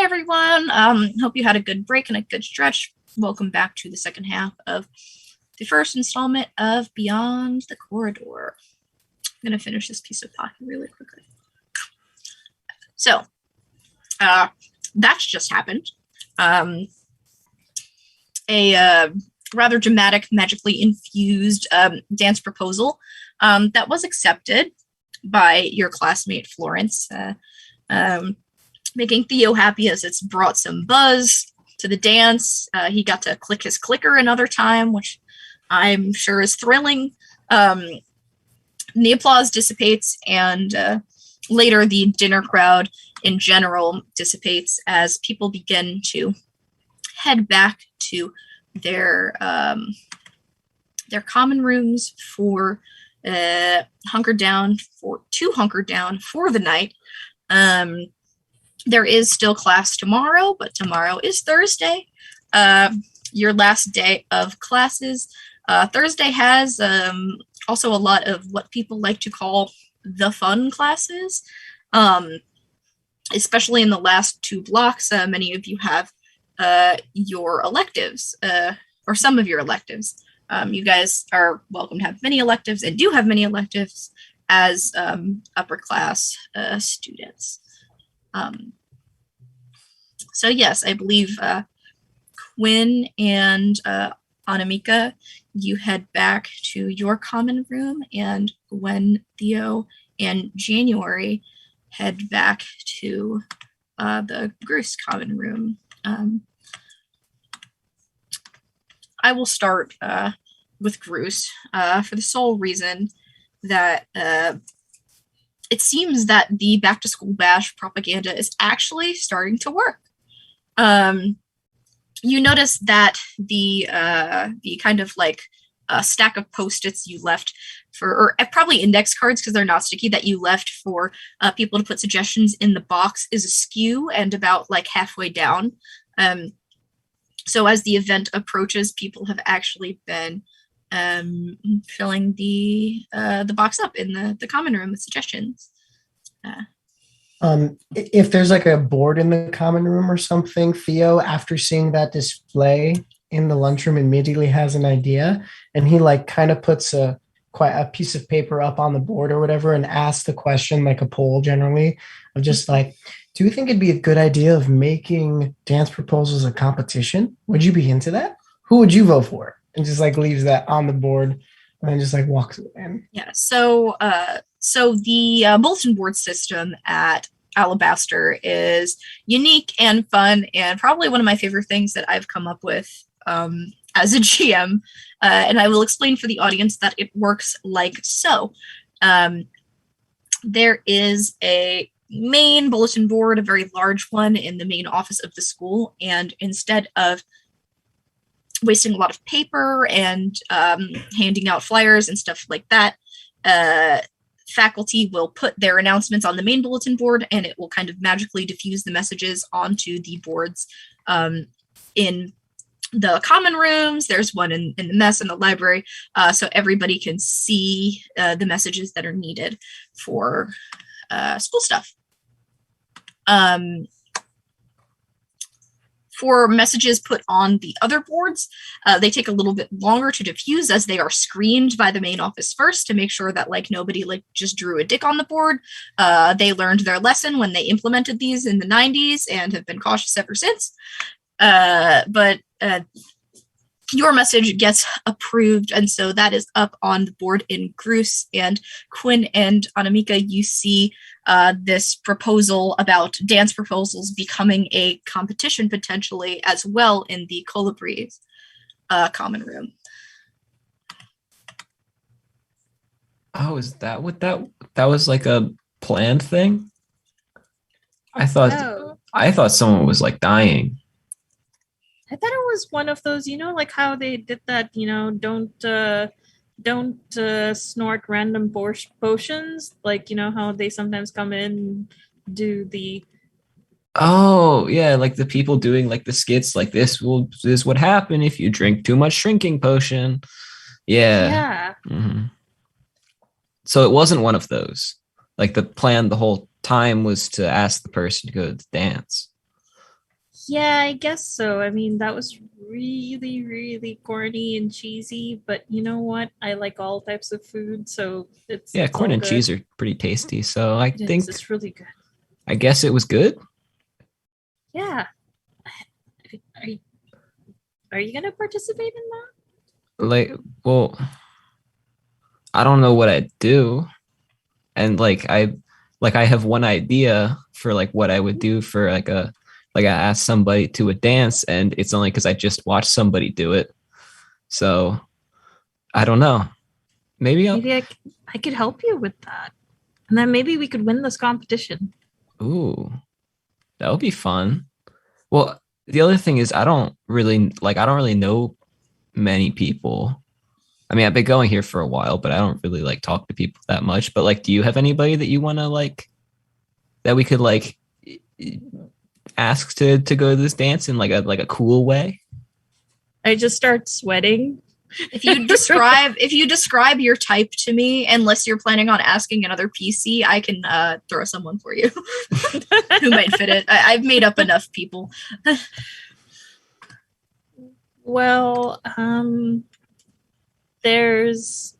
Hi, everyone. Hope you had a good break and a good stretch. Welcome back to the second half of the first installment of Beyond the Corridor. I'm going to finish this piece of pocky really quickly. So, that's just happened. A rather dramatic, magically infused dance proposal that was accepted by your classmate Florence, making Theo happy as it's brought some buzz to the dance. He got to click his clicker another time, which I'm sure is thrilling. The applause dissipates, and later the dinner crowd in general dissipates as people begin to head back to their common rooms for hunker down for the night. There is still class tomorrow, but tomorrow is Thursday, your last day of classes. Thursday has also a lot of what people like to call the fun classes, especially in the last two blocks. Many of you have your electives, or some of your electives. You guys are welcome to have many electives and do have many electives as upper class students. So yes, I believe Quinn and Anamika, you head back to your common room, and Gwen, Theo, and January head back to the Groose common room. I will start with Groose for the sole reason that it seems that the back to school bash propaganda is actually starting to work. You notice that the kind of like stack of Post-its you left for, or probably index cards because they're not sticky, that you left for people to put suggestions in the box is askew and about like halfway down. So as the event approaches, people have actually been filling the box up in the common room with suggestions. If there's like a board in the common room or something, Theo, after seeing that display in the lunchroom, immediately has an idea, and he like kind of puts a piece of paper up on the board or whatever and asks the question, like a poll generally, of just like, do you think it'd be a good idea of making dance proposals a competition? Would you be into that? Who would you vote for? And just like leaves that on the board and then just like walks in. Yeah. So the bulletin board system at Alabaster is unique and fun, and probably one of my favorite things that I've come up with as a GM. And I will explain for the audience that it works like so. There is a main bulletin board, a very large one in the main office of the school, and instead of wasting a lot of paper and handing out flyers and stuff like that, faculty will put their announcements on the main bulletin board, and it will kind of magically diffuse the messages onto the boards in the common rooms. There's one in the mess and the library, so everybody can see the messages that are needed for school stuff. For messages put on the other boards, they take a little bit longer to diffuse as they are screened by the main office first to make sure that like nobody like just drew a dick on the board. They learned their lesson when they implemented these in the 90s and have been cautious ever since. But your message gets approved, and so that is up on the board in Groose. And Quinn and Anamika, you see this proposal about dance proposals becoming a competition potentially as well in the Colibris common room. Oh, is that what that was, like a planned thing? I thought someone was like dying. I thought it was one of those, like how they did that, don't snort random potions, like, how they sometimes come in and do the... Oh, yeah, like the people doing like the skits, like this would happen if you drink too much shrinking potion. Yeah. Yeah. Mm-hmm. So it wasn't one of those. Like the plan the whole time was to ask the person to go to dance. Yeah, I guess so. I mean, that was really, really corny and cheesy, but you know what? I like all types of food, so Yeah, it's corn all and good. cheese are pretty tasty. So I It is. think, It's really good. I guess it was good. Yeah. Are you, are you gonna participate in Like, well, I don't know what I'd do. And like I have one idea for like what I would do for like I asked somebody to a dance, and it's only because I just watched somebody do it. So I don't know. Maybe that? I'll I could help you with that. And then maybe we could win this competition. ooh, that would be fun. Well, the other thing is I don't really know many people. I mean, I've been going here for a while, but I don't really like talk to people that much. But like, do you have anybody that you want to like that we could like ask to go to this dance in like a cool way? I just start sweating. If you describe your type to me, unless you're planning on asking another PC, I can throw someone for you who might fit it. I've made up enough people. Well, there's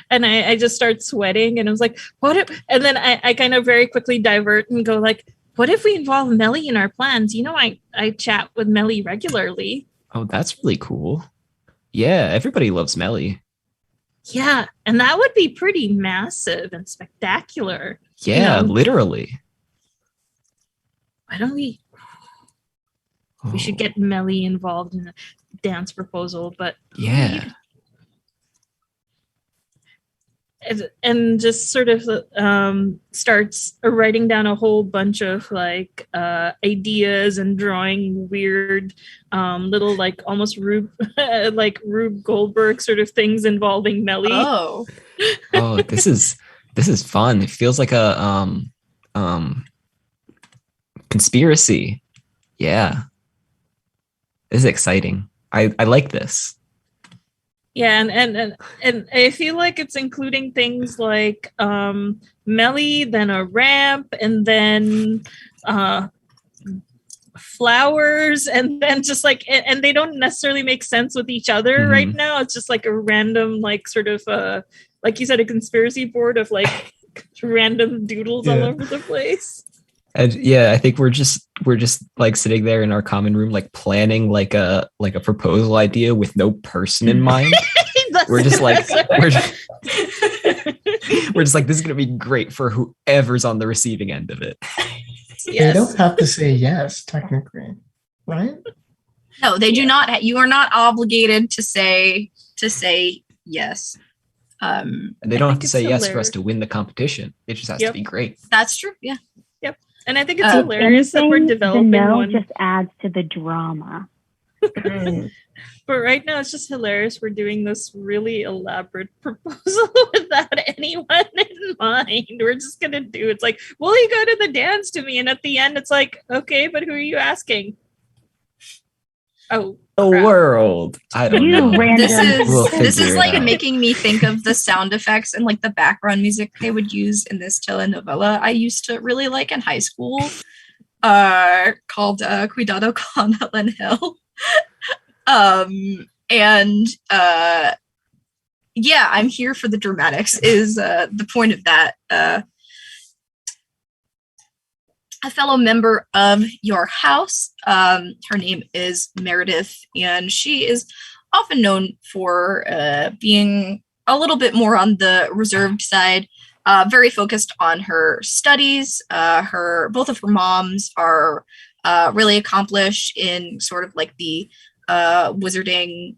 and I just start sweating and I was like, what if, and then I kind of very quickly divert and go like, what if we involve Melly in our plans? You know, I chat with Melly regularly. Oh, that's really cool. Yeah, everybody loves Melly. Yeah, and that would be pretty massive and spectacular. Yeah, You know, literally. why don't we should get Melly involved in the dance proposal, but Yeah. and just sort of starts writing down a whole bunch of like ideas and drawing weird little like almost Rube like Rube Goldberg sort of things involving Melly. Oh, Oh, this is fun. It feels like a um conspiracy. Yeah. This is exciting. I like this. Yeah, and I feel like it's including things like Melly, then a ramp, and then flowers, and then just like and they don't necessarily make sense with each other right now. It's just like a random like sort of like you said, a conspiracy board of like random doodles all over the place. And yeah, I think we're just like sitting there in our common room, like planning like a proposal idea with no person in mind. We're just like we're just like, this is gonna be great for whoever's on the receiving end of it. They don't have to say yes, technically, right? No, they do not. You are not obligated to say yes. And they don't have to say yes for us to win the competition. It just has to be great. That's true. Yeah. Yep. And I think it's hilarious that we're developing the no one. just adds to the drama. But right now it's just hilarious. We're doing this really elaborate proposal without anyone in mind. We're just gonna do it's like, will you go to the dance to me? And at the end it's like, okay, but who are you asking? Oh, the crap. world. I don't know. This is like making me think of the sound effects and like the background music they would use in this telenovela I used to really like in high school, called Cuidado con el Ángel. Yeah, I'm here for the dramatics is the point of that. A fellow member of your house, her name is Meredith, and she is often known for being a little bit more on the reserved side, very focused on her studies. Both of her moms are really accomplished in sort of like the wizarding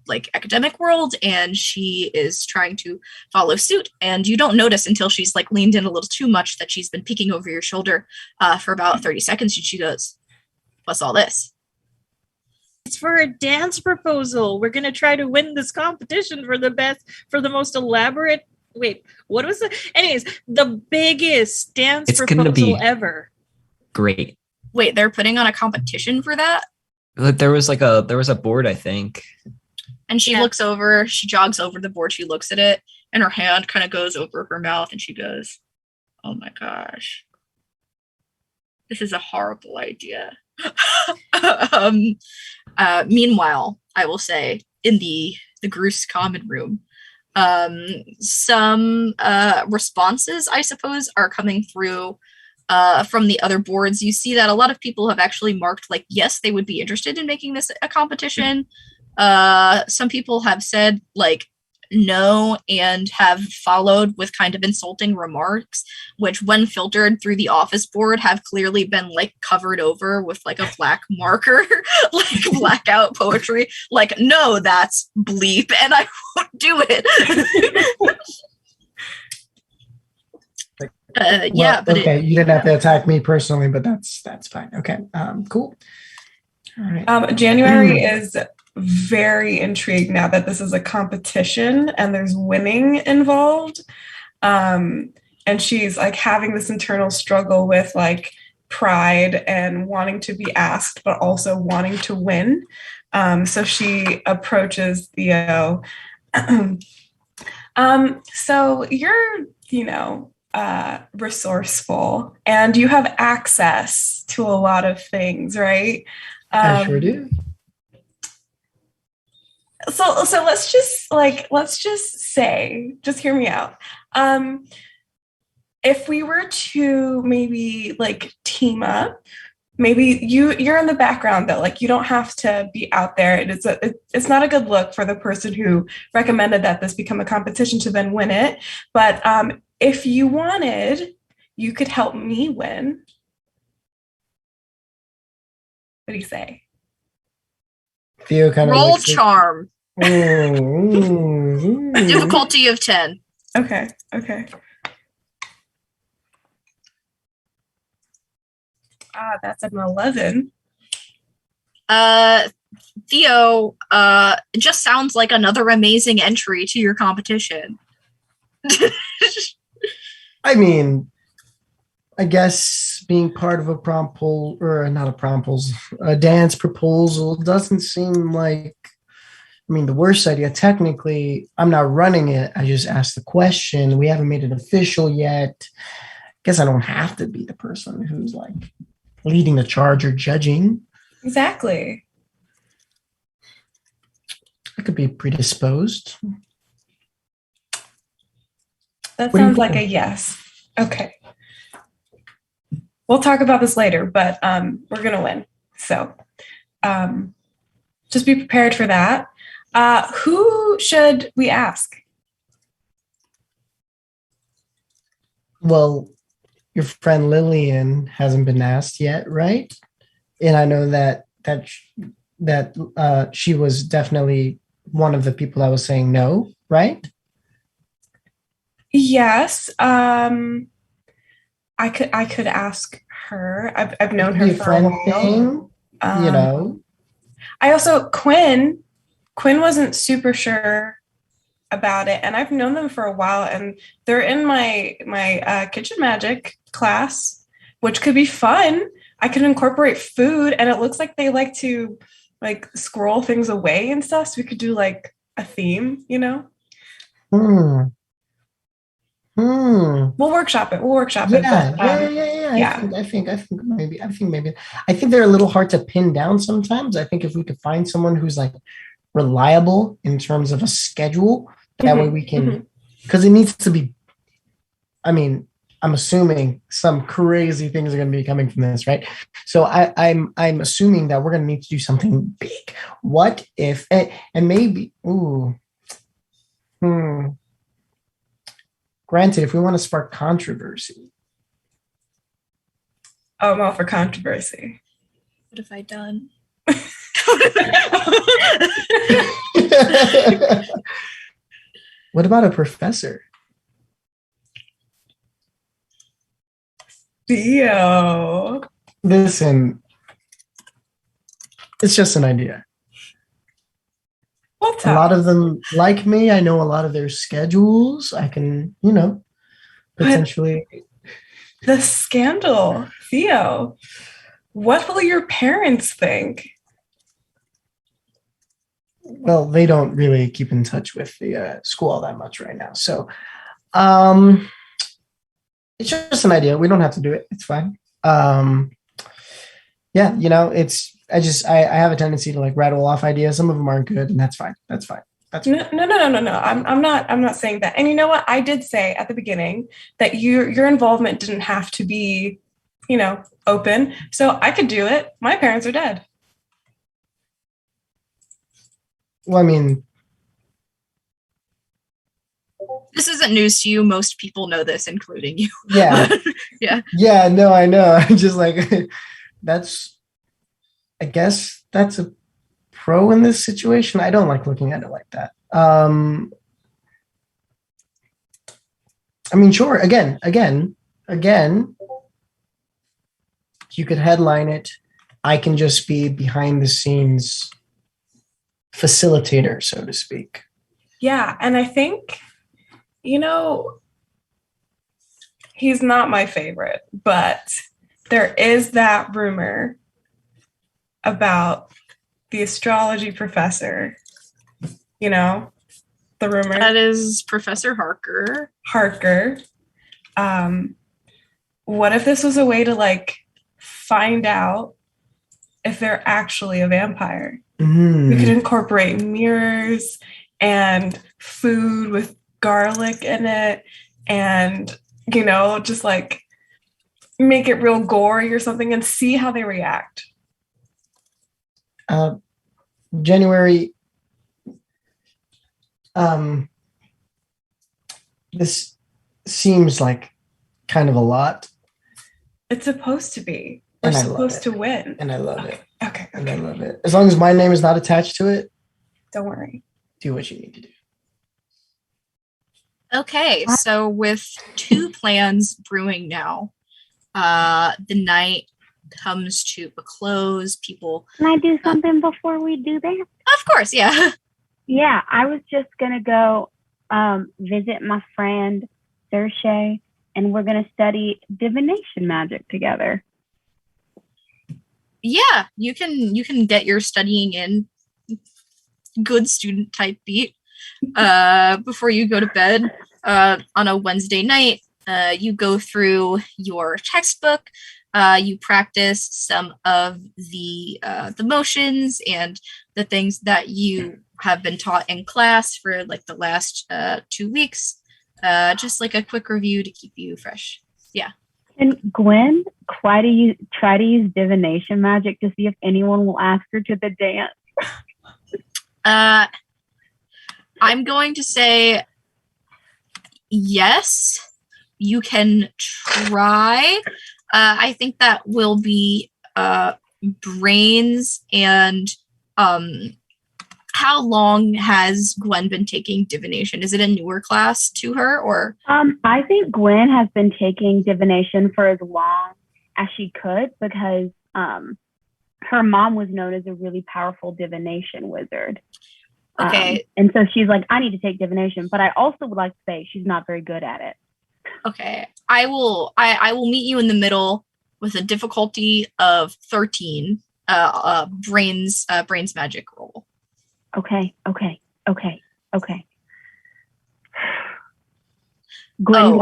like academic world, and she is trying to follow suit, and you don't notice until she's like leaned in a little too much that she's been peeking over your shoulder for about 30 seconds, and she goes, "What's all this?" It's for a dance proposal. We're gonna try to win this competition for the most elaborate. Wait, what was it? Anyways, the biggest dance proposal ever. Great. Wait, they're putting on a competition for that? There was a board, I think. And she looks over, she jogs over the board, she looks at it, and her hand kind of goes over her mouth, and she goes, "Oh my gosh. This is a horrible idea. um, Meanwhile, I will say in the Groose common room, some responses, I suppose, are coming through from the other boards. You see that a lot of people have actually marked like, yes, they would be interested in making this a competition. Some people have said like no and have followed with kind of insulting remarks, which when filtered through the office board have clearly been like covered over with like a black marker, like blackout poetry. Like, no, that's bleep and I won't do it. Yeah, but okay, you didn't have to attack me personally, but that's fine. Okay, cool. All right. January is very intrigued now that this is a competition and there's winning involved. And she's like having this internal struggle with like pride and wanting to be asked, but also wanting to win. So she approaches Theo. So you're, resourceful and you have access to a lot of things, right? I sure do. So let's just say, just hear me out. If we were to maybe like team up, maybe you're in the background though, like you don't have to be out there. It's not a good look for the person who recommended that this become a competition to then win it. But if you wanted, you could help me win. What do you say? Theo kind of roll charm. Difficulty of 10. Okay. That's an 11. Theo, it just sounds like another amazing entry to your competition. I mean, I guess being part of a proposal, a dance proposal doesn't seem like, the worst idea. Technically, I'm not running it. I just asked the question. We haven't made it official yet. I guess I don't have to be the person who's like leading the charge or judging. Exactly. I could be predisposed. That sounds like a yes. Okay. We'll talk about this later, but we're going to win. So just be prepared for that. Who should we ask? Well, your friend Lillian hasn't been asked yet, right? And I know that she was definitely one of the people that was saying no, right? Yes. I could ask her. I've known her for a while. I also Quinn wasn't super sure about it, and I've known them for a while, and they're in my kitchen magic class, which could be fun. I could incorporate food, and it looks like they like to like scroll things away and stuff, so we could do like a theme, We'll workshop it. Yeah. I think maybe. I think they're a little hard to pin down sometimes. I think if we could find someone who's like reliable in terms of a schedule, that way we can, because it needs to be. I'm assuming some crazy things are going to be coming from this, right? So I'm assuming that we're going to need to do something big. What if and maybe Granted, if we want to spark controversy. Oh, I'm all for controversy. What have I done? What about a professor? Theo. Listen, it's just an idea. A lot of them like me. I know a lot of their schedules. I can, potentially. But the scandal, Theo. What will your parents think? Well, they don't really keep in touch with the school all that much right now. So it's just an idea. We don't have to do it. It's fine. Yeah, I have a tendency to like rattle off ideas. Some of them aren't good, and that's fine. That's fine. That's No, no, no, no, no, no. I'm not saying that. And you know what? I did say at the beginning that your involvement didn't have to be, open. So I could do it. My parents are dead. Well, I mean, this isn't news to you. Most people know this, including you. Yeah. Yeah. Yeah, no, I know. I'm just like, I guess that's a pro in this situation. I don't like looking at it like that. I mean, sure. Again, you could headline it. I can just be behind the scenes facilitator, so to speak. Yeah, and I think, he's not my favorite, but there is that rumor about the astrology professor, the rumor. That is Professor Harker. What if this was a way to like find out if they're actually a vampire? We could incorporate mirrors and food with garlic in it and, just like make it real gory or something and see how they react. January, this seems like kind of a lot. It's supposed to be. We're supposed to win. And I love it. Okay. And I love it. As long as my name is not attached to it, don't worry. Do what you need to do. Okay, so with 2 plans brewing now, the night comes to a close. People. Can I do something before we do that? Of course, yeah. Yeah, I was just gonna go visit my friend Cersei, and we're gonna study divination magic together. Yeah, you can get your studying in, good student type beat, before you go to bed on a Wednesday night. You go through your textbook. You practice some of the motions and the things that you have been taught in class for like the last 2 weeks. Just like a quick review to keep you fresh. Yeah. And Gwen, try to use divination magic to see if anyone will ask her to the dance. I'm going to say yes, you can try. I think that will be brains and how long has Gwen been taking divination? Is it a newer class to her or? I think Gwen has been taking divination for as long as she could because her mom was known as a really powerful divination wizard. Okay. And so she's like, I need to take divination, but I also would like to say she's not very good at it. Okay. I will meet you in the middle with a difficulty of 13 brains magic roll. Okay. Gwen,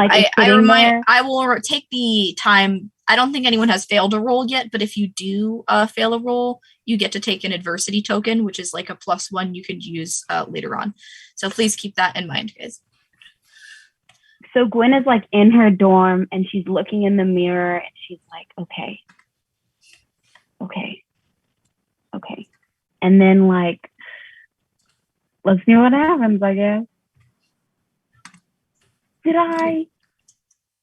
I will take the time. I don't think anyone has failed a roll yet, but if you do fail a roll, you get to take an adversity token, which is like a +1 you could use later on. So please keep that in mind, guys. So Gwen is like in her dorm and she's looking in the mirror and she's like, okay. And then like, let's see what happens, I guess.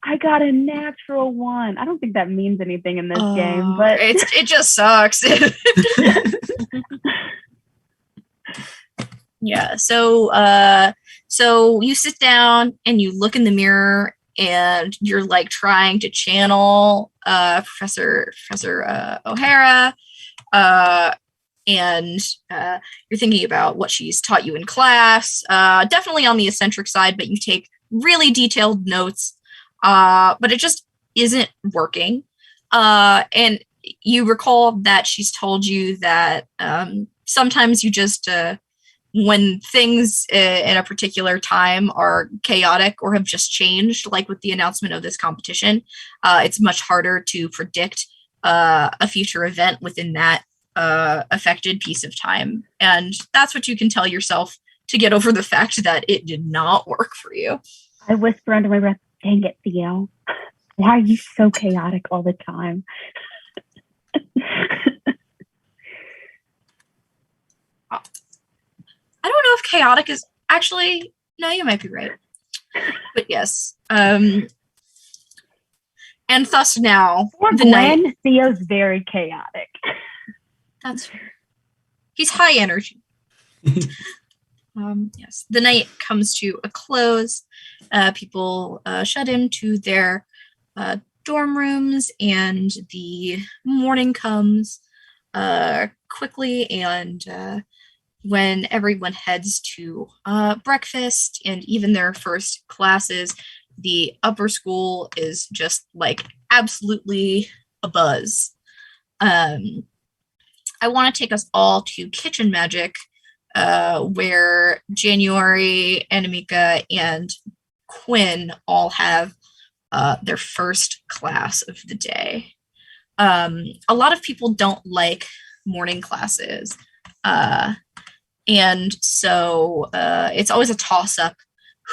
I got a natural 1. I don't think that means anything in this game, but it just sucks. Yeah. So you sit down and you look in the mirror and you're like trying to channel Professor O'Hara, and you're thinking about what she's taught you in class. Definitely on the eccentric side, but you take really detailed notes. But it just isn't working. And you recall that she's told you that sometimes you just, when things in a particular time are chaotic or have just changed, like with the announcement of this competition, it's much harder to predict a future event within that affected piece of time. And that's what you can tell yourself to get over the fact that it did not work for you. I whisper under my breath, dang it, Theo. Why are you so chaotic all the time? I don't know if chaotic is actually, no, you might be right. But yes. And thus now, For the Gwen, night. Theo's very chaotic. That's fair. He's high energy. Yes, the night comes to a close. People shut into their dorm rooms, and the morning comes quickly. And when everyone heads to breakfast and even their first classes, the upper school is just like absolutely abuzz. I want to take us all to Kitchen Magic, where January, Anamika, and Quinn all have their first class of the day. A lot of people don't like morning classes. And so it's always a toss-up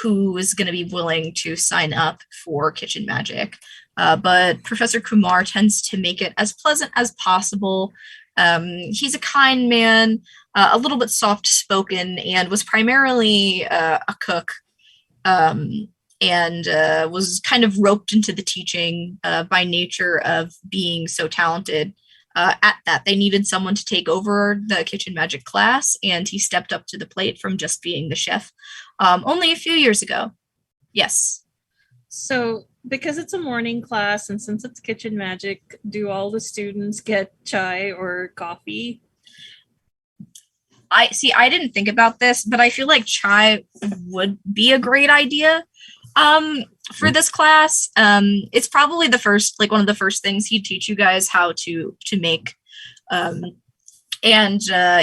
who is going to be willing to sign up for Kitchen Magic. But Professor Kumar tends to make it as pleasant as possible. He's a kind man, a little bit soft-spoken, and was primarily a cook, and was kind of roped into the teaching by nature of being so talented. At that, they needed someone to take over the Kitchen Magic class, and he stepped up to the plate from just being the chef only a few years ago. Yes. So, because it's a morning class and since it's Kitchen Magic, do all the students get chai or coffee? I didn't think about this, but I feel like chai would be a great idea for this class. It's probably one of the first things he'd teach you guys how to make. And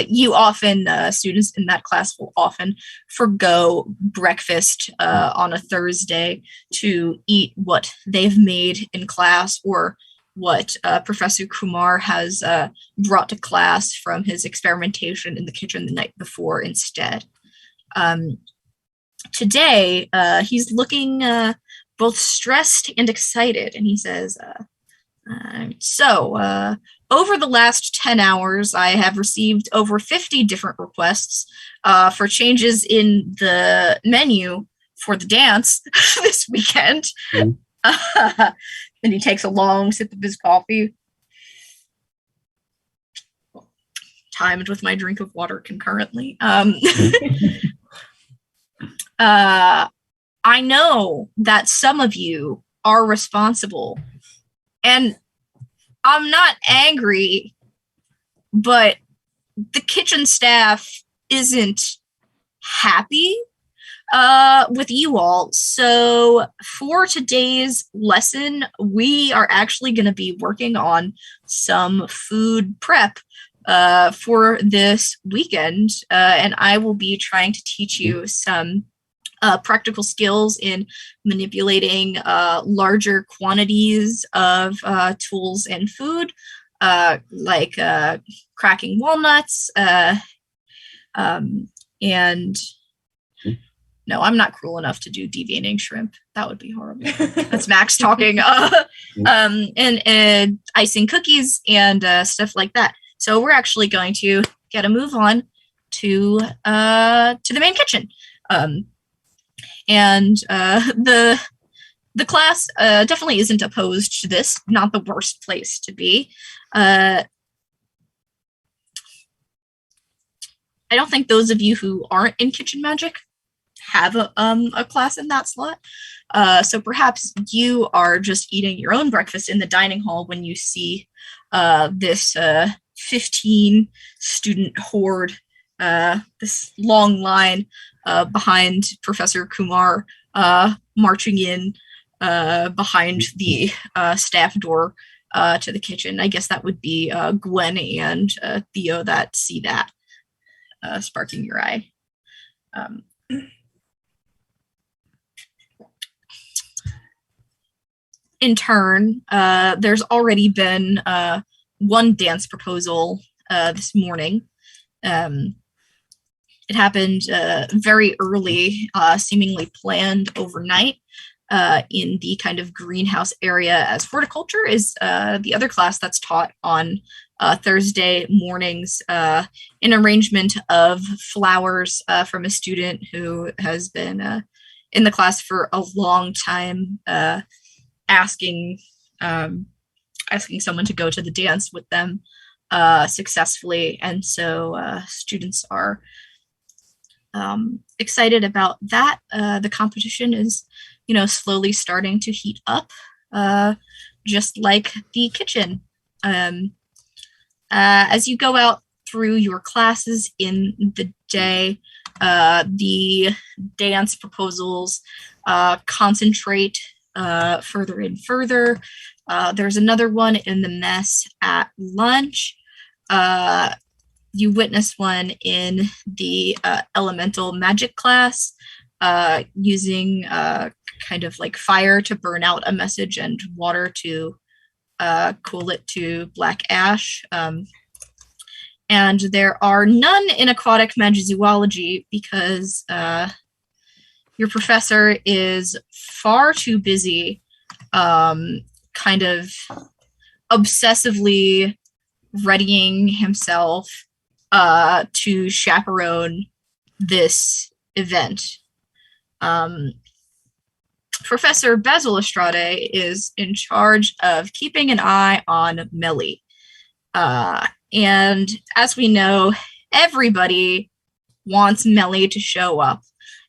you often, students in that class will often forgo breakfast on a Thursday to eat what they've made in class or what Professor Kumar has brought to class from his experimentation in the kitchen the night before instead. Today, he's looking both stressed and excited, and he says, over the last 10 hours, I have received over 50 different requests for changes in the menu for the dance this weekend. Mm. And he takes a long sip of his coffee, timed with my drink of water concurrently. I know that some of you are responsible, and I'm not angry, but the kitchen staff isn't happy with you all. So for today's lesson, we are actually going to be working on some food prep for this weekend, and I will be trying to teach you some practical skills in manipulating larger quantities of tools and food, like cracking walnuts. And no, I'm not cruel enough to do deviating shrimp. That would be horrible. That's Max talking. And icing cookies and stuff like that. So we're actually going to get a move on to the main kitchen. And the class definitely isn't opposed to this. Not the worst place to be. I don't think those of you who aren't in Kitchen Magic have a class in that slot. So perhaps you are just eating your own breakfast in the dining hall when you see this 15 student horde, this long line behind Professor Kumar, marching in behind the staff door to the kitchen. I guess that would be Gwen and Theo that see that, sparking your eye. in turn, there's already been one dance proposal this morning. It happened very early, seemingly planned overnight in the kind of greenhouse area, as horticulture is the other class that's taught on Thursday mornings, an arrangement of flowers from a student who has been in the class for a long time, asking someone to go to the dance with them successfully. And so students are excited about that. The competition is, slowly starting to heat up, just like the kitchen. As you go out through your classes in the day, the dance proposals concentrate further and further. There's another one in the mess at lunch. You witness one in the elemental magic class, using kind of like fire to burn out a message and water to cool it to black ash. And there are none in aquatic magizoology because your professor is far too busy kind of obsessively readying himself to chaperone this event. Professor Basil Estrade is in charge of keeping an eye on Melly. And as we know, everybody wants Melly to show up.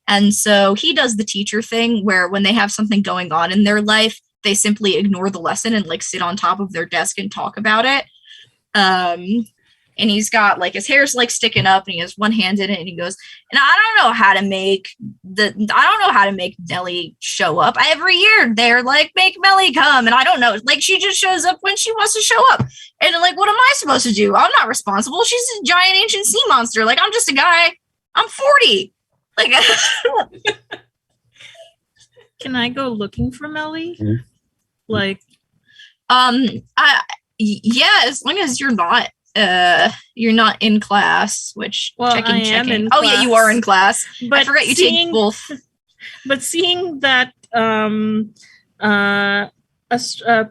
And so he does the teacher thing where when they have something going on in their life, they simply ignore the lesson and like sit on top of their desk and talk about it. And he's got like his hair's like sticking up and he has one hand in it and he goes, and I don't know how to make Melly show up. Every year they're like, make Melly come, and I don't know, like she just shows up when she wants to show up. And like, what am I supposed to do? I'm not responsible. She's a giant ancient sea monster. Like, I'm just a guy. I'm 40. Like Can I go looking for Melly? Mhm. Like yeah, as long as you're not in class, which I am in class. Oh yeah, you are in class. But I forgot you take both. But seeing that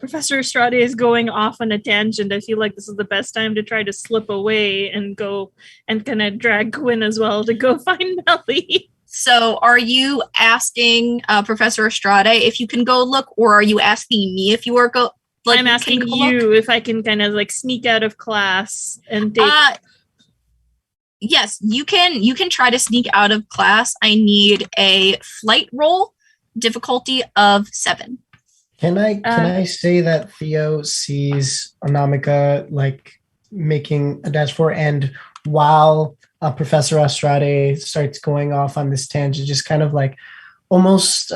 Professor Estrade is going off on a tangent, I feel like this is the best time to try to slip away and go and kind of drag Quinn as well to go find Melly. So are you asking Professor Estrade if you can go look, or are you asking me if you are go? Like, I'm asking you if I can kind of like sneak out of class and take. Yes, you can. You can try to sneak out of class. I need a flight roll, difficulty of 7. Can I say that Theo sees Anamika like making a dash for, and while Professor Estrade starts going off on this tangent, just kind of like almost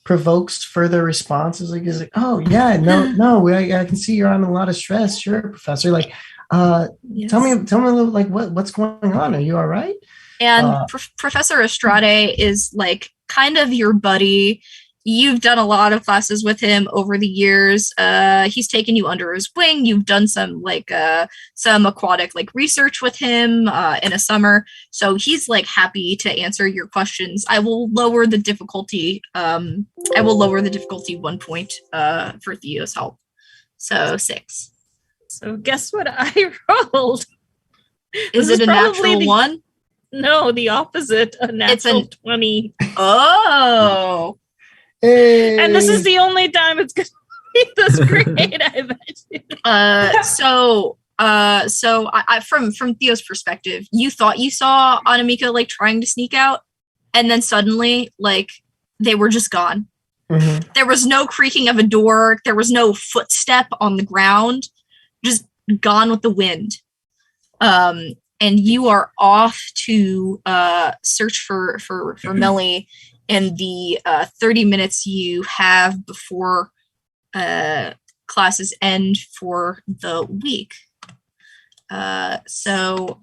provokes further responses. Like, is like, oh yeah, no, I can see you're on a lot of stress. Sure, Professor. Like, yes. Tell me a little, like, what's going on? Are you all right? And Professor Estrade is like kind of your buddy. You've done a lot of classes with him over the years. He's taken you under his wing. You've done some aquatic like research with him in a summer. So he's like happy to answer your questions. I will lower the difficulty. I will lower the difficulty 1 point for Theo's help. So 6. So guess what I rolled? Is it a natural 1? No, the opposite. A natural 20. Oh. Hey. And this is the only time it's gonna be this great, I bet. So I from Theo's perspective, you thought you saw Anamika like trying to sneak out, and then suddenly like they were just gone. Mm-hmm. There was no creaking of a door. There was no footstep on the ground. Just gone with the wind. And you are off to search for Melly in the 30 minutes you have before classes end for the week. So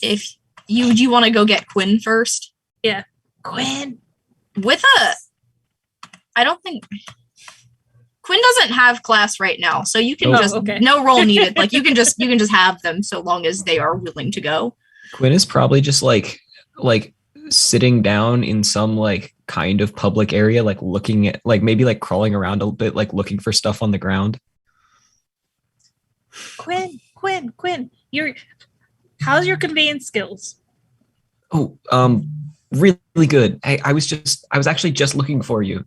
if do you want to go get Quinn first? Yeah. Quinn. I don't think Quinn doesn't have class right now, so you can okay. no roll needed. Like you can just have them so long as they are willing to go. Quinn is probably just like sitting down in some like kind of public area, like looking at like maybe like crawling around a bit, like looking for stuff on the ground. Quinn, how's your conveyance skills? Oh, really good. I was actually just looking for you.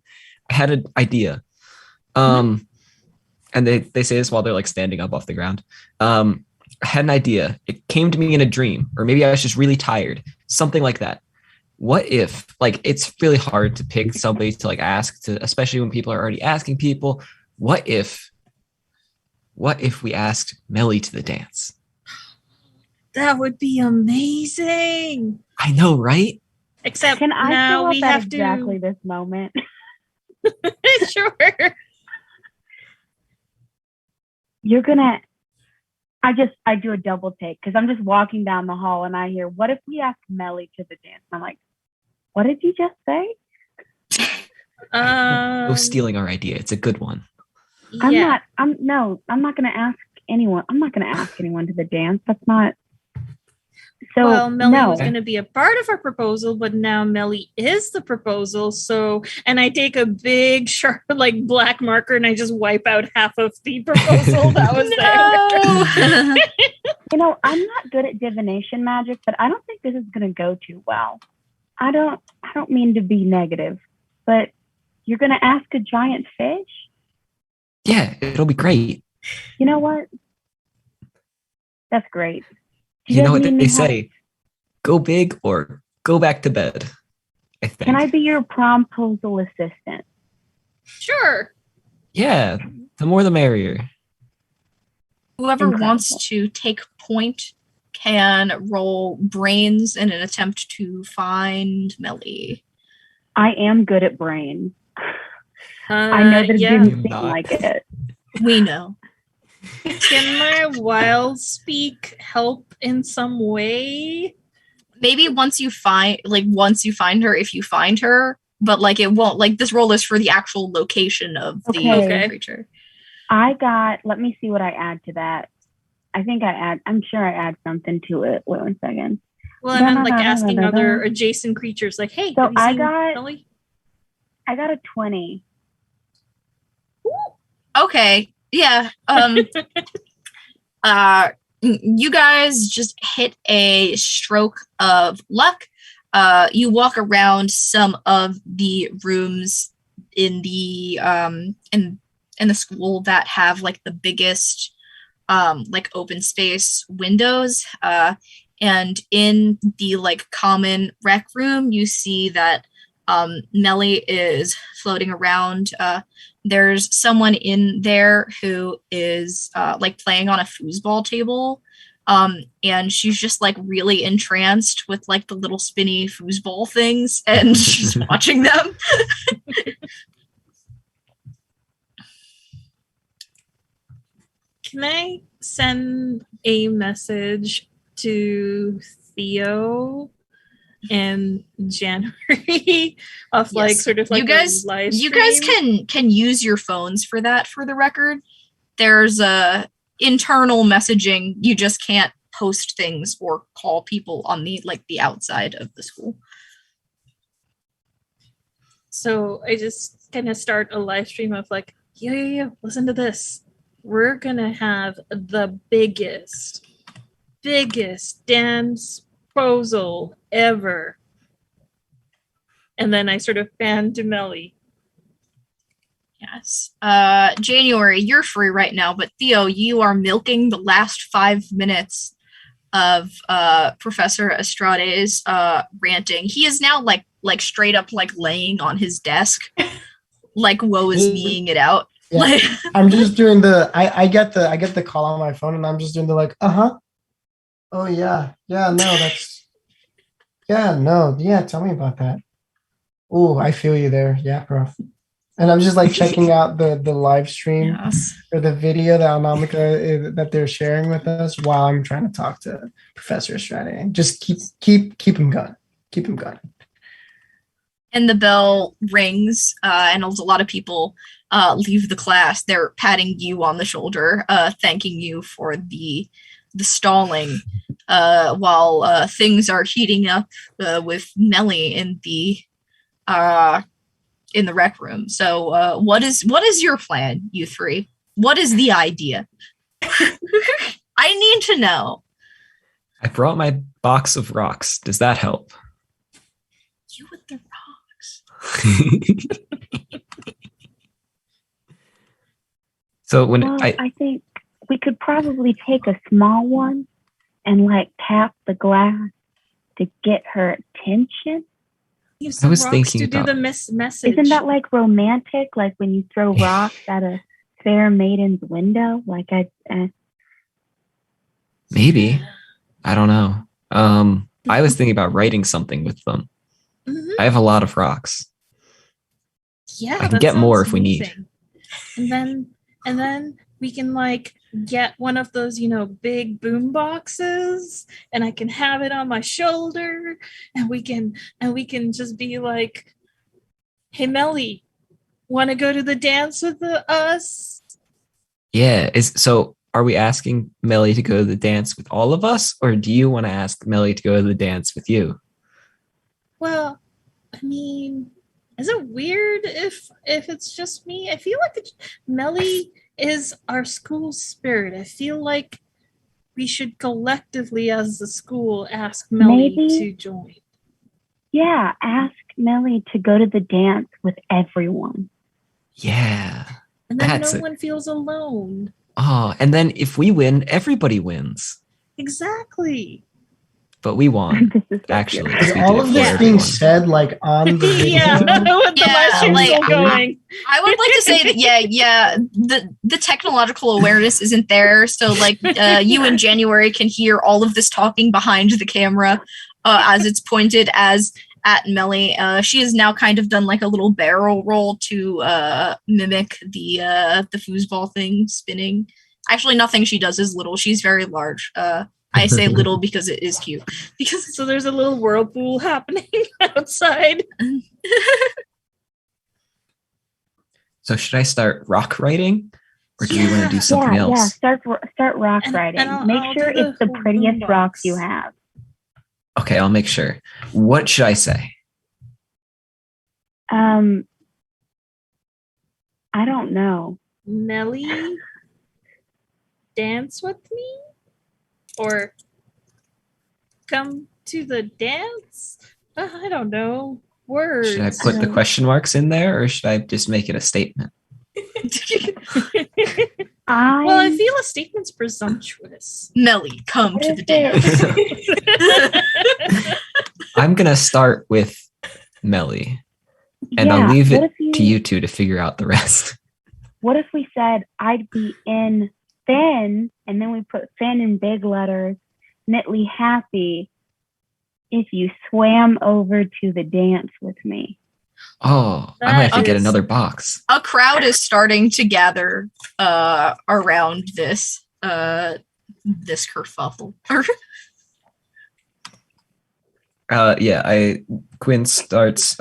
I had an idea. And they say this while they're like standing up off the ground. I had an idea. It came to me in a dream, or maybe I was just really tired, something like that. What if, like, it's really hard to pick somebody to like ask to, especially when people are already asking people. What if we asked Melly to the dance? That would be amazing. I know, right? Except Can I now fill we out have exactly this moment? Sure. You're gonna. I do a double take because I'm just walking down the hall and I hear, "What if we ask Melly to the dance?" And I'm like, "What did you just say?" No stealing our idea. It's a good one. Yeah. I'm not gonna ask anyone. I'm not gonna ask anyone to the dance. That's not. So well, Melly no. was going to be a part of our proposal, but now Melly is the proposal. So, and I take a big sharp, like black marker, and I just wipe out half of the proposal that was there. You know, I'm not good at divination magic, but I don't think this is going to go too well. I don't mean to be negative, but you're going to ask a giant fish? Yeah, it'll be great. You know what? That's great. You know what they say? Go big or go back to bed. I think. Can I be your promposal assistant? Sure. Yeah, the more the merrier. Whoever Incredible. wants to take point can roll brains in an attempt to find Melly. I am good at brains. I know that it didn't seem Not. like it. We know. Can my wild speak help in some way? Maybe once you find her, if you find her, but like it won't, like this roll is for the actual location of the Okay. creature. Let me see what I add to that. I'm sure I add something to it. Wait 1 second. Well, and I'm like asking other adjacent creatures, like, hey, So have you I seen got- Melly? I got a 20. Okay. Yeah. You guys just hit a stroke of luck. You walk around some of the rooms in the in the school that have like the biggest like open space windows. And in the like common rec room, you see that Melly is floating around. There's someone in there who is like playing on a foosball table. And she's just like really entranced with like the little spinny foosball things, and she's watching them. Can I send a message to Theo and January of like Yes. sort of like you guys a live you guys stream? can use your phones for that, for the record. There's a internal messaging. You just can't post things or call people on the like the outside of the school. So I just kind of start a live stream of like, yeah, listen to this. We're gonna have the biggest dance proposal ever. And then I sort of fan to Melly. Yes. January, you're free right now, but Theo, you are milking the last 5 minutes of Professor Estrade's ranting. He is now like straight up like laying on his desk, like woe is meing it out. Yeah. Like I'm just doing I get the call on my phone, and I'm just doing the like, oh yeah, tell me about that. Oh, I feel you there. Yeah, prof. And I'm just like checking out the live stream yes. or the video that Anamika that they're sharing with us while I'm trying to talk to Professor Estrade. Just keep him going. Keep him going. and the bell rings, and a lot of people leave the class. They're patting you on the shoulder, thanking you for the stalling, while things are heating up with Melly in the rec room. So, what is your plan, you three? What is the idea? I need to know. I brought my box of rocks. Does that help? You with the rocks. So I think we could probably take a small one and like tap the glass to get her attention. Use I was rocks thinking to do about- the message. Isn't that like romantic? Like when you throw rocks at a fair maiden's window? Like Maybe. I don't know. I was thinking about writing something with them. Mhm. I have a lot of rocks. Yeah, I can that get more sounds if we need. amazing. And then we can like get one of those, big boom boxes, and I can have it on my shoulder, and we can just be like, "Hey, Melly, want to go to the dance with us?" Yeah. Are we asking Melly to go to the dance with all of us, or do you want to ask Melly to go to the dance with you? Well, I mean, is it weird if it's just me? I feel like Melly is our school spirit. I feel like we should collectively, as the school, ask Melly to join. Yeah, ask Melly to go to the dance with everyone. Yeah. And then no one feels alone. Oh, and then if we win, everybody wins. Exactly. But we won, This is so actually. cute. Is We all did it of for this being everyone. said like on the video? Yeah, with the mushroom like, still going. I would like to say that the technological awareness isn't there, so like you in January can hear all of this talking behind the camera as it's pointed at Melly. She has now kind of done like a little barrel roll to mimic the foosball thing spinning. Actually, nothing she does is little. She's very large. I say little because it is cute. So there's a little whirlpool happening outside. So should I start rock writing, or do we want to do something else? Yeah, start rock writing. Make sure it's the prettiest rocks you have. Okay, I'll make sure. What should I say? I don't know. Melly, dance with me? Or come to the dance? I don't know. Words. Should I put the question marks in there, or should I just make it a statement? I feel a statement's presumptuous. Melly, come to the dance. I'm going to start with Melly, and I'll leave it to you two to figure out the rest. What if we said, I'd be in Finn, and then we put Finn in big letters, knitly happy if you swam over to the dance with me. Oh, I might have to get another box. A crowd is starting to gather around this kerfuffle. Quinn starts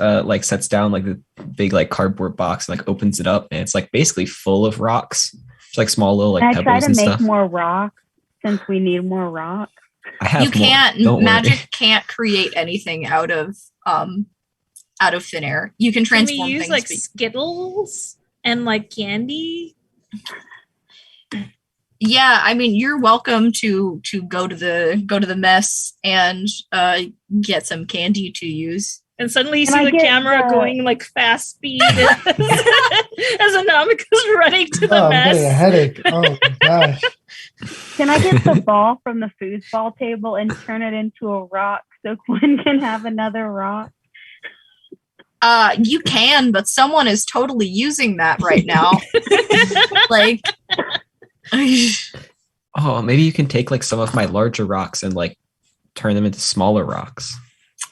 sets down like the big like cardboard box and like opens it up, and it's like basically full of rocks. It's like small little like Can I pebbles try and to make stuff. more rocks since we need more rocks? I have You can't. more. Don't Magic worry. can't create anything out of thin air. You can transform Can we use things, like but- Skittles and like candy? Yeah, I mean, you're welcome to go to the mess and get some candy to use. And suddenly you Can I see the get camera going like fast speed as Anamika's running to the I'm mess. getting a headache. Oh my gosh. Can I get the ball from the foosball table and turn it into a rock so Quinn can have another rock? You can, but someone is totally using that right now. Like, Oh, maybe you can take like some of my larger rocks and like turn them into smaller rocks.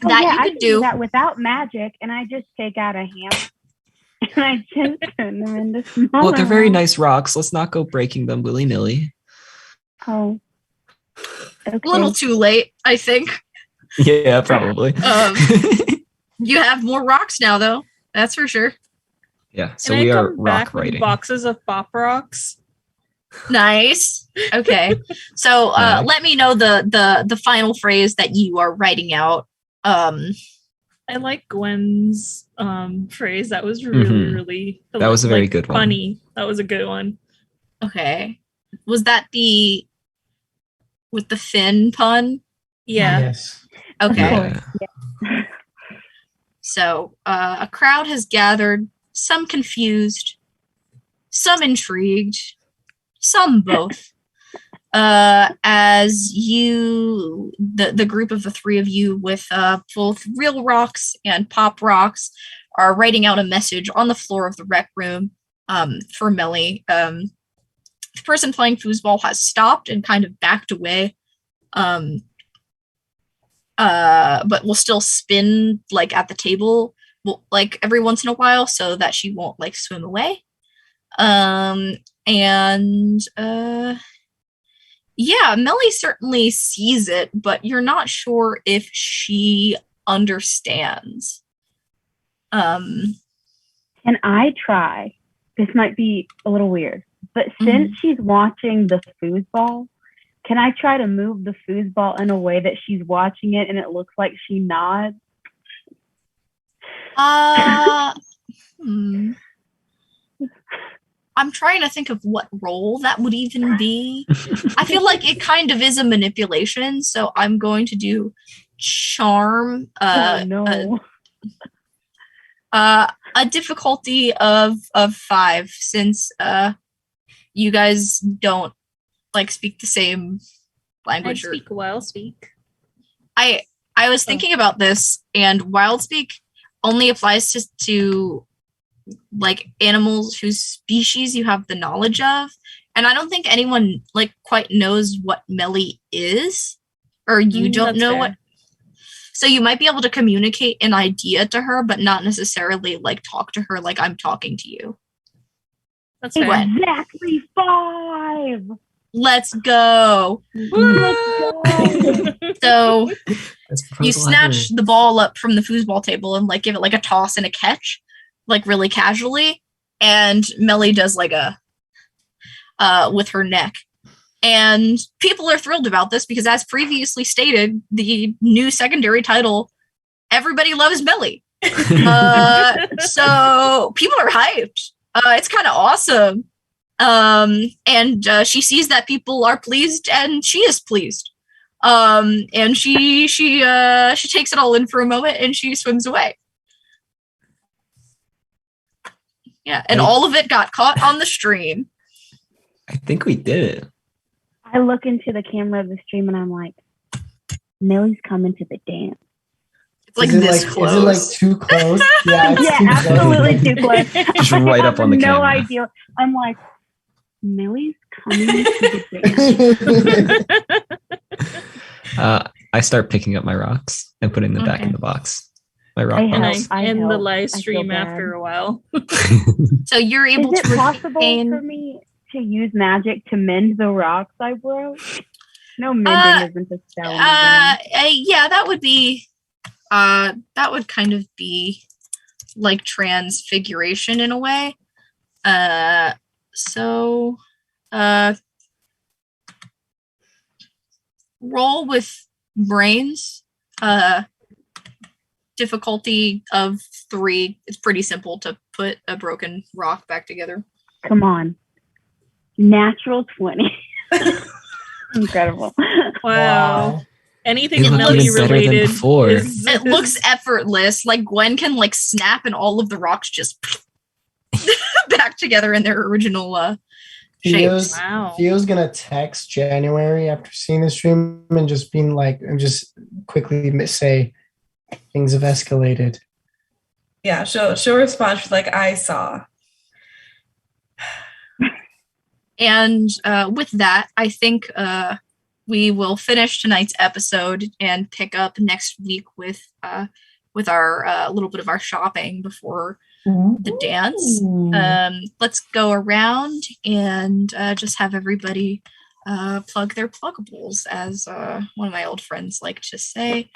Oh, that yeah, you I could can do. that without magic, and I just take out a hammer and I just turn them into smaller. Well, they're very rocks. nice rocks. Let's not go breaking them willy-nilly. Oh, okay. a little too late, I think. Yeah, probably. You have more rocks now, though. That's for sure. Yeah. So And we I are come rock back with writing. boxes of pop rocks. Nice. Okay. So Nice. let me know the final phrase that you are writing out. I like Gwen's phrase. That was really, really That was a very good one. funny. That was a good one. Okay. Was that the with the fin pun? Yeah. Yes. Okay. Yeah. So a crowd has gathered, some confused, some intrigued, some both. As you, the group of the three of you with both real rocks and pop rocks are writing out a message on the floor of the rec room for Melly. The person playing foosball has stopped and kind of backed away, but will still spin like at the table, like every once in a while, so that she won't like swim away. Yeah, Melly certainly sees it, but you're not sure if she understands. Can I try? This might be a little weird, but since she's watching the foosball, can I try to move the foosball in a way that she's watching it and it looks like she nods? I'm trying to think of what role that would even be. I feel like it kind of is a manipulation, so I'm going to do charm. No. A difficulty of 5, since you guys don't like speak the same language. I speak wild speak. I was thinking about this, and wild speak only applies to like animals whose species you have the knowledge of, and I don't think anyone like quite knows what Melly is, or you don't know what. So you might be able to communicate an idea to her, but not necessarily like talk to her like I'm talking to you. That's fair. Exactly 5. Let's go. So you snatch the ball up from the foosball table and like give it like a toss and a catch, like really casually, and Melly does like a with her neck. And people are thrilled about this because, as previously stated, the new secondary title, Everybody Loves Melly. So people are hyped. It's kind of awesome. And she sees that people are pleased, and she is pleased. And she takes it all in for a moment, and she swims away. Yeah, and all of it got caught on the stream. I think we did it. I look into the camera of the stream and I'm like, Milly's coming to the dance. It's like this close. Is it like too close? Yeah, absolutely too close. Just right up on the camera. No idea. I'm like, Milly's coming to the dance. I start picking up my rocks and putting them back in the box. My rock box. I end the live stream after a while. So you're able to. Is it possible retain... for me to use magic to mend the rocks I broke? No mending isn't a spell. Yeah, that would be. That would kind of be like transfiguration in a way. So roll with brains. Difficulty of 3. It's pretty simple to put a broken rock back together. Come on. Natural 20. Incredible. Wow. Anything Melly related it looks effortless. Like Gwen can like snap and all of the rocks just back together in their original shapes. Theo's gonna text January after seeing the stream and just being like, and just quickly say things have escalated. Yeah, she'll respond. She's like, I saw. And with that, I think we will finish tonight's episode and pick up next week with our little bit of our shopping before the dance. Let's go around and just have everybody plug their pluggables, as one of my old friends like to say.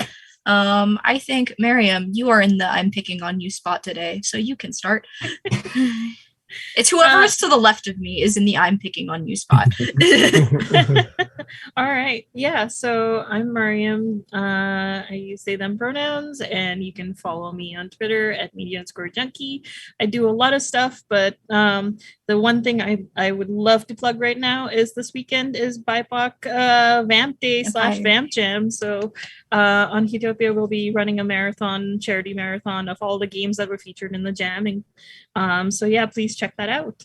I think, Miriam, you are in the I'm picking on you spot today, so you can start. It's whoever is to the left of me is in the I'm picking on you spot. All right. Yeah. So I'm Mariam. I use they, them pronouns, and you can follow me on Twitter at media_junkie. I do a lot of stuff, but the one thing I would love to plug right now is this weekend is BIPOC Vamp Day / Vamp Jam. So on Utopia, we'll be running a charity marathon of all the games that were featured in the jamming. So yeah, please check that out.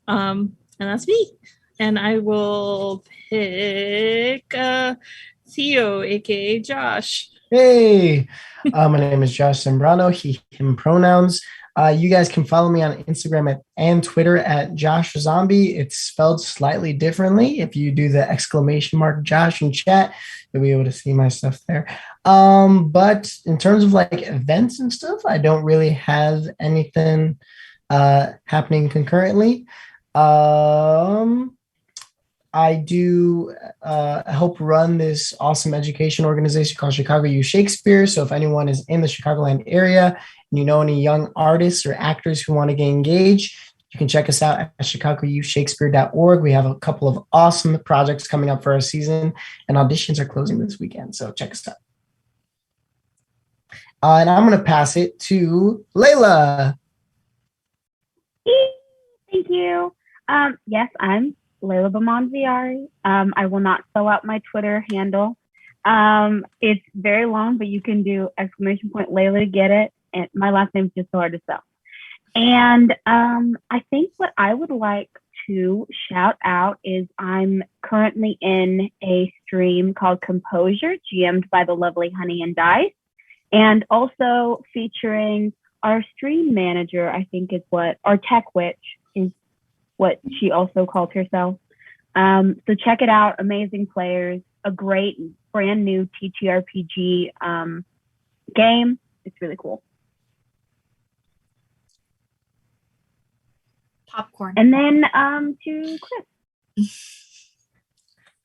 And that's me. And I will pick Theo, aka Josh. Hey, my name is Josh Sembrano, he, him pronouns. You guys can follow me on Instagram and Twitter at Josh Zombie. It's spelled slightly differently. If you do the exclamation mark Josh in chat, you'll be able to see my stuff there. But in terms of like events and stuff, I don't really have anything happening concurrently. I do help run this awesome education organization called Chicago U Shakespeare. So if anyone is in the Chicagoland area and you know any young artists or actors who want to get engaged, you can check us out at chicagoUShakespeare.org. We have a couple of awesome projects coming up for our season, and auditions are closing this weekend. So check us out. And I'm going to pass it to Layla. Thank you. Yes, I'm Layla Bamonziari. I will not spell out my Twitter handle. It's very long, but you can do !Layla to get it. And my last name is just so hard to spell. And I think what I would like to shout out is I'm currently in a stream called Composure, GM'd by the lovely Honey and Dice, and also featuring our stream manager, I think is what, our tech witch is what she also called herself. So check it out. Amazing players, a great brand new TTRPG game. It's really cool. Popcorn. And then to Chris.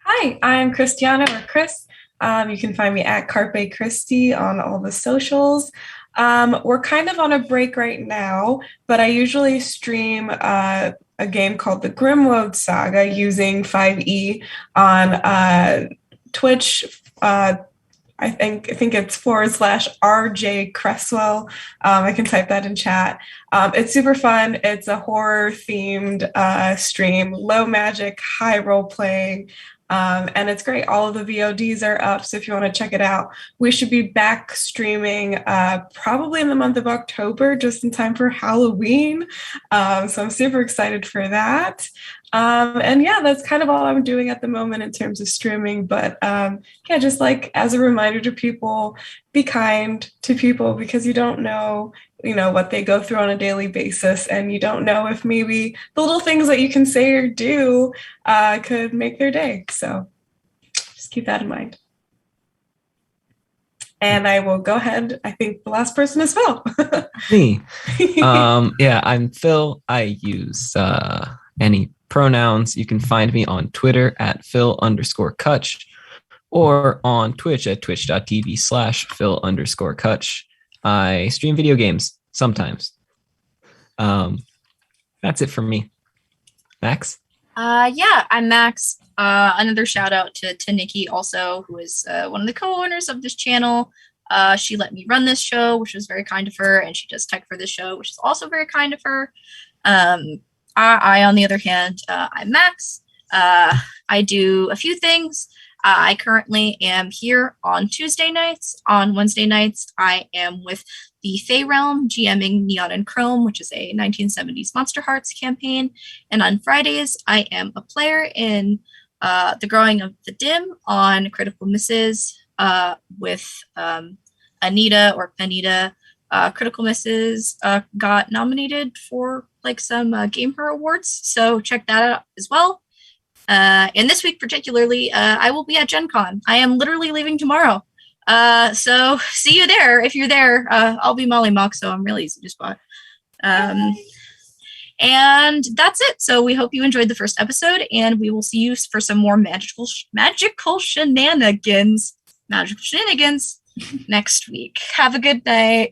Hi, I'm Christiana or Chris. You can find me at Carpe Christi on all the socials. We're kind of on a break right now, but I usually stream a game called the Grimwoad Saga using 5e on Twitch. I think it's /RJ Cresswell. I can type that in chat. It's super fun. It's a horror themed stream, low magic, high role playing. And it's great. All of the VODs are up, so if you want to check it out, we should be back streaming probably in the month of October, just in time for Halloween. So I'm super excited for that. And yeah, that's kind of all I'm doing at the moment in terms of streaming. But yeah, just like as a reminder to people, be kind to people because you don't know what they go through on a daily basis, and you don't know if maybe the little things that you can say or do could make their day. So just keep that in mind. And I will go ahead. I think the last person is Phil. Me. Yeah, I'm Phil. I use any pronouns. You can find me on Twitter at Phil_Kutch or on Twitch at twitch.tv/Phil_Kutch. I stream video games sometimes. That's it for me. Max? Yeah, I'm Max. Another shout out to Nikki also, who is one of the co-owners of this channel. She let me run this show, which was very kind of her, and she does tech for this show, which is also very kind of her. I on the other hand, I'm Max. I do a few things. I currently am here on Tuesday nights. On Wednesday nights, I am with the Fey Realm, GMing Neon and Chrome, which is a 1970s Monster Hearts campaign. And on Fridays, I am a player in The Growing of the Dim on Critical Misses with Anita or Penita. Critical Misses got nominated for like some Game Her Awards, so check that out as well. And this week particularly, I will be at Gen Con. I am literally leaving tomorrow. So see you there. If you're there, I'll be Molly Mock, so I'm really easy to spot. And that's it. So we hope you enjoyed the first episode, and we will see you for some more magical shenanigans. Magical shenanigans. next week. Have a good night.